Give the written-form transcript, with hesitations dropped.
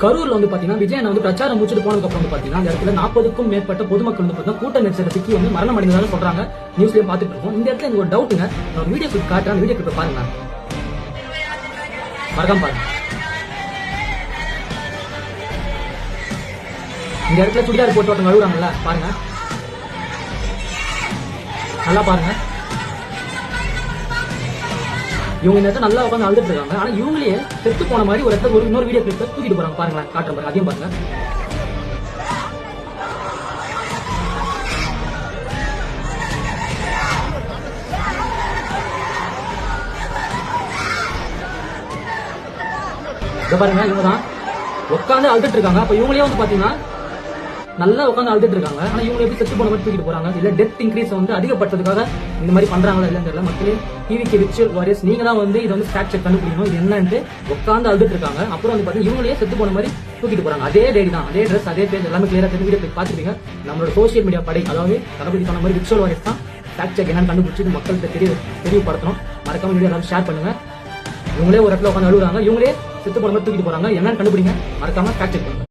கரூர்ல வந்து பாத்தீங்கன்னா விஜயன் வந்து பிரச்சாரம் முடிச்சுட்டு போனதுக்கு அப்புறம் வந்து பாத்தீங்கன்னா அந்த இடத்துல 40க்கும் மேற்பட்ட பொதுமக்கள் வந்து பாத்தீங்கன்னா கூட்ட நெரிசல சிக்கி வந்து மரணம் அடைந்ததாக சொல்றாங்க. நியூஸ்லயும் பாத்துட்டு இருக்கோம். இந்த இடத்துல எனக்கு ஒரு டவுட்டுங்க. நான் வீடியோ கிளிப் காட்டுறேன். அந்த வீடியோ கிளிப் பாருங்க. மறக்காம பாருங்க. இந்த இடத்துல சுடிதார் போட்டு ஒருத்தவங்க அழுகுறாங்கல்ல, பாருங்க. நல்லா பாருங்க. இவங்க இந்த இடத்துல நல்லா உட்காந்து அழுதுட்டு இருக்காங்க. ஆனா இவங்களே செத்து போன மாதிரி ஒரு இடத்துல இன்னொரு வீடியோ கிளிப் தூக்கிட்டு போறாங்க. பாருங்களேன், காட்டுற பாருங்க. அதையும் பாருங்க. இத பாருங்க, இவங்க தான் உட்காந்து அழுதுட்டு இருக்காங்க. அப்ப இவங்களே வந்து பாத்தீங்கன்னா நல்லா உட்காந்து அழுதுட்டு இருக்காங்க. ஆனா இவங்க எப்படி செத்து போன மாதிரி தூக்கிட்டு போறாங்க? இல்ல டெத் இன்க்ரீஸ் வந்து அதிகப்படுத்துறதுக்காக இந்த மாதிரி பண்றாங்களா இல்லன்னு தெரியல. மக்களே, டிவிக்கு விர்ச்சுவல் வாரியர்ஸ், நீங்க தான் வந்து இதை வந்து ஃபேக்ட் செக் கண்டுபிடிக்கணும். இது என்னன்னு உட்காந்து அழுதுட்டு இருக்காங்க. அப்புறம் வந்து பாத்தீங்கன்னா இவங்களே செத்து போன மாதிரி தூக்கிட்டு போறாங்க. அதே டேடி தான், அதே ட்ரெஸ், அதே பேஜ், எல்லாமே கிளியரா தெரிஞ்சு வீடியோ பாத்துருப்பீங்க. நம்மளோட சோசியல் மீடியா படை, அதாவது தளபதி சொன்ன மாதிரி விர்ச்சுவல் வாரியர்ஸ் தான் ஃபேக்ட் செக் என்னன்னு கண்டுபிடிச்சு மக்களுக்கு தெரியப்படுத்தணும். மறக்காம வீடியோ எல்லாரும் ஷேர் பண்ணுங்க. இவங்களே ஒரு இடத்துல உட்காந்து அழுகுறாங்க. இவங்களே செத்து போன மாதிரி தூக்கிட்டு போறாங்க. என்னன்னு கண்டுபிடிங்க. மறக்காம ஃபேக்ட் செக் பண்ணுங்க.